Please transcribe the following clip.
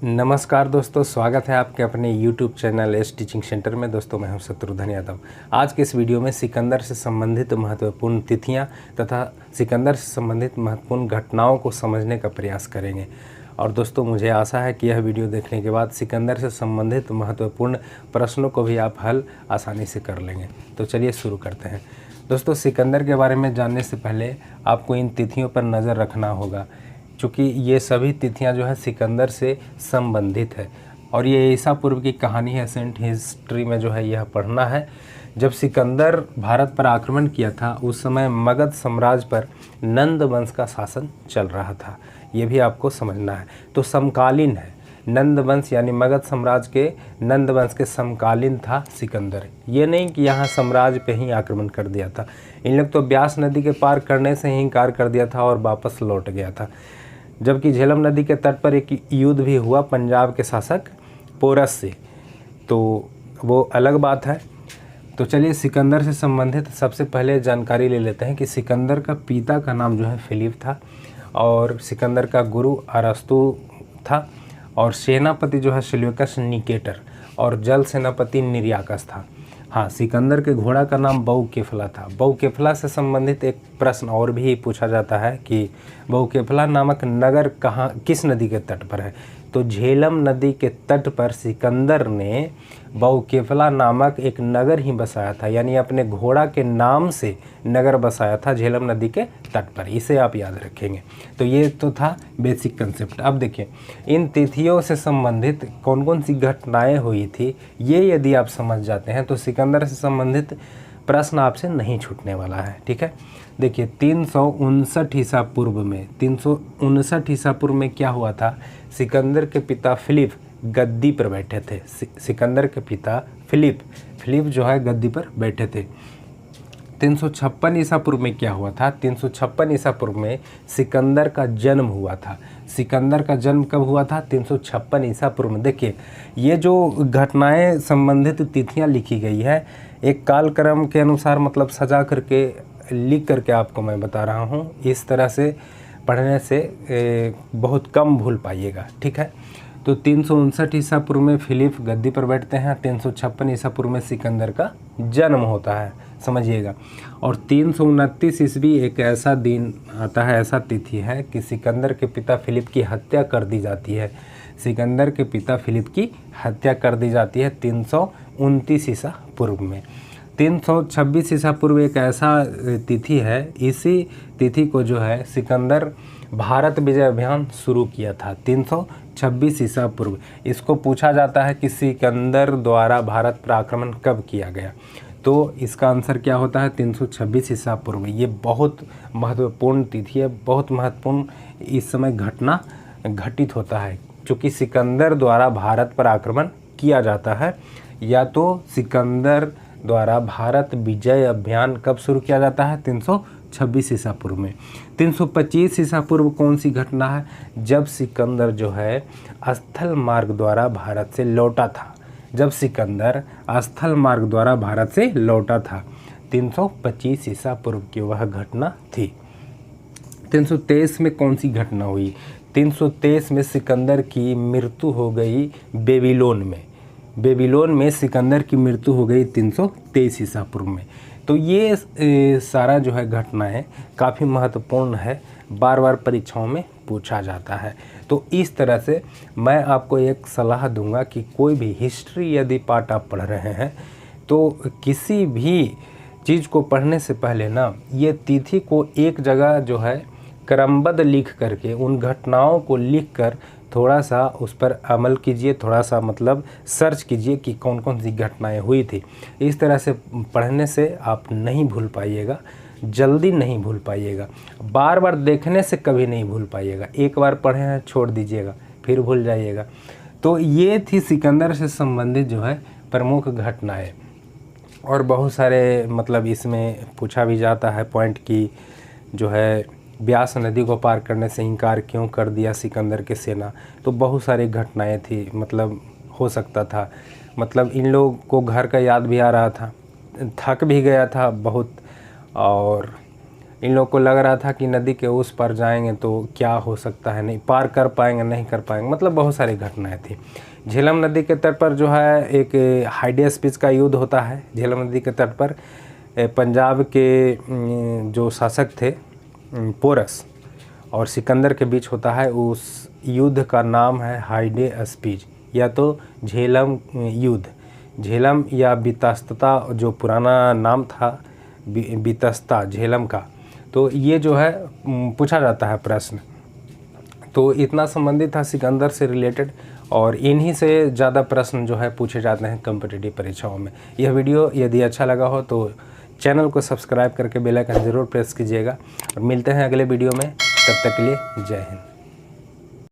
नमस्कार दोस्तों, स्वागत है आपके अपने YouTube channel S teaching centre में। दोस्तों मैं हूं शत्रुघ्न यादव। आज के इस वीडियो में सिकंदर से संबंधित महत्वपूर्ण तिथियां तथा सिकंदर से संबंधित महत्वपूर्ण घटनाओं को समझने का प्रयास करेंगे। और दोस्तों मुझे आशा है कि यह वीडियो देखने के बाद सिकंदर से संबंधित महत्वपूर्ण प्रश्नों को भी आप हल आसानी से कर लेंगे। तो चलिए शुरू करते हैं। दोस्तों सिकंदर के बारे में जानने से पहले आपको इन तिथियों पर नज़र रखना होगा, क्योंकि ये सभी तिथियां जो है सिकंदर से संबंधित है। और ये ईसा पूर्व की कहानी है, एंशिएंट हिस्ट्री में जो है यह पढ़ना है। जब सिकंदर भारत पर आक्रमण किया था उस समय मगध साम्राज्य पर नंद वंश का शासन चल रहा था, ये भी आपको समझना है। तो समकालीन है, नंद वंश यानी मगध साम्राज्य के नंद वंश के समकालीन था सिकंदर। ये नहीं कि यहाँ साम्राज्य पे ही आक्रमण कर दिया था। इन लोग तो ब्यास नदी के पार करने से ही इनकार कर दिया था और वापस लौट गया था। जबकि झेलम नदी के तट पर एक युद्ध भी हुआ पंजाब के शासक पोरस से, तो वो अलग बात है। तो चलिए सिकंदर से संबंधित सबसे पहले जानकारी ले लेते हैं कि सिकंदर का पिता का नाम जो है फिलिप था और सिकंदर का गुरु अरस्तु था और सेनापति जो है सिल्यूकस निकेटर और जल सेनापति निर्याकस था। हाँ, सिकंदर के घोड़ा का नाम बहुकेफला था। बहुकेफला से संबंधित एक प्रश्न और भी पूछा जाता है कि बहुकेफला नामक नगर कहाँ, किस नदी के तट पर है। तो झेलम नदी के तट पर सिकंदर ने बहुकेफला नामक एक नगर ही बसाया था, यानी अपने घोड़ा के नाम से नगर बसाया था झेलम नदी के तट पर। इसे आप याद रखेंगे। तो ये तो था बेसिक कंसेप्ट। अब देखिए इन तिथियों से संबंधित कौन कौन सी घटनाएं हुई थी, ये यदि आप समझ जाते हैं तो सिकंदर से संबंधित प्रश्न आपसे नहीं छूटने वाला है। ठीक है, देखिए 359 ईसा पूर्व में 359 ईसा पूर्व में क्या हुआ था। सिकंदर के पिता फिलिप गद्दी पर बैठे थे। सिकंदर के पिता फिलिप जो है गद्दी पर बैठे थे। 356 ईसा पूर्व में क्या हुआ था। 356 ईसा पूर्व में सिकंदर का जन्म हुआ था। सिकंदर का जन्म कब हुआ था? 356 ईसा पूर्व में। देखिए ये जो घटनाएं संबंधित तिथियां लिखी गई है एक कालक्रम के अनुसार, मतलब सजा करके लिख करके आपको मैं बता रहा हूँ। इस तरह से पढ़ने से बहुत कम भूल पाइएगा। ठीक है, तो 359 ईसा पूर्व में फिलिप गद्दी पर बैठते हैं। 356 ईसा पूर्व में सिकंदर का जन्म होता है, समझिएगा। और 329 ईस्वी एक ऐसा दिन आता है, ऐसा तिथि है कि सिकंदर के पिता फिलिप की हत्या कर दी जाती है। सिकंदर के पिता फिलिप की हत्या कर दी जाती है 329 ईसा पूर्व में। 326 ईसा पूर्व एक ऐसा तिथि है, इसी तिथि को जो है सिकंदर भारत विजय अभियान शुरू किया था। 326 ईसा पूर्व। इसको पूछा जाता है कि सिकंदर द्वारा भारत पर आक्रमण कब किया गया, तो इसका आंसर क्या होता है? 326 ईसा पूर्व। ये बहुत महत्वपूर्ण तिथि है, बहुत महत्वपूर्ण इस समय घटना घटित होता है, क्योंकि सिकंदर द्वारा भारत पर आक्रमण किया जाता है। या तो सिकंदर द्वारा भारत विजय अभियान कब शुरू किया जाता है? 326 ईसा पूर्व में। 325 ईसा पूर्व कौन सी घटना है? जब सिकंदर जो है स्थल मार्ग द्वारा भारत से लौटा था। जब सिकंदर स्थल मार्ग द्वारा भारत से लौटा था, 325 ईसा पूर्व की वह घटना थी। 323 में कौन सी घटना हुई? 323 में सिकंदर की मृत्यु हो गई बेबीलोन में। बेबीलोन में सिकंदर की मृत्यु हो गई 323 ईसा पूर्व में। तो ये सारा जो है घटनाएं काफ़ी महत्वपूर्ण है, बार बार परीक्षाओं में पूछा जाता है। तो इस तरह से मैं आपको एक सलाह दूंगा कि कोई भी हिस्ट्री यदि पार्ट आप पढ़ रहे हैं तो किसी भी चीज़ को पढ़ने से पहले ना ये तिथि को एक जगह जो है क्रमबद्ध लिख करके, उन घटनाओं को लिख कर थोड़ा सा उस पर अमल कीजिए, थोड़ा सा मतलब सर्च कीजिए कि कौन कौन सी घटनाएं हुई थी। इस तरह से पढ़ने से आप नहीं भूल पाइएगा, जल्दी नहीं भूल पाइएगा, बार बार देखने से कभी नहीं भूल पाइएगा। एक बार पढ़े हैं छोड़ दीजिएगा, फिर भूल जाइएगा। तो ये थी सिकंदर से संबंधित जो है प्रमुख घटनाएँ। और बहुत सारे मतलब इसमें पूछा भी जाता है पॉइंट की जो है ब्यास नदी को पार करने से इनकार क्यों कर दिया सिकंदर के सेना। तो बहुत सारी घटनाएं थी, मतलब हो सकता था, मतलब इन लोगों को घर का याद भी आ रहा था, थक भी गया था बहुत, और इन लोगों को लग रहा था कि नदी के उस पार जाएंगे तो क्या हो सकता है, नहीं पार कर पाएंगे, नहीं कर पाएंगे, मतलब बहुत सारी घटनाएं थी। झेलम नदी के तट पर जो है एक हाइडिया स्पीच का युद्ध होता है। झेलम नदी के तट पर पंजाब के जो शासक थे पोरस और सिकंदर के बीच होता है। उस युद्ध का नाम है हाइडे स्पीच या तो झेलम युद्ध। झेलम या बितस्ता जो पुराना नाम था बितस्ता झेलम का, तो ये जो है पूछा जाता है प्रश्न। तो इतना संबंधित था सिकंदर से रिलेटेड और इन्हीं से ज़्यादा प्रश्न जो है पूछे जाते हैं कॉम्पिटिटिव परीक्षाओं में। यह वीडियो यदि अच्छा लगा हो तो चैनल को सब्सक्राइब करके बेल आइकन ज़रूर प्रेस कीजिएगा और मिलते हैं अगले वीडियो में। तब तक के लिए जय हिंद।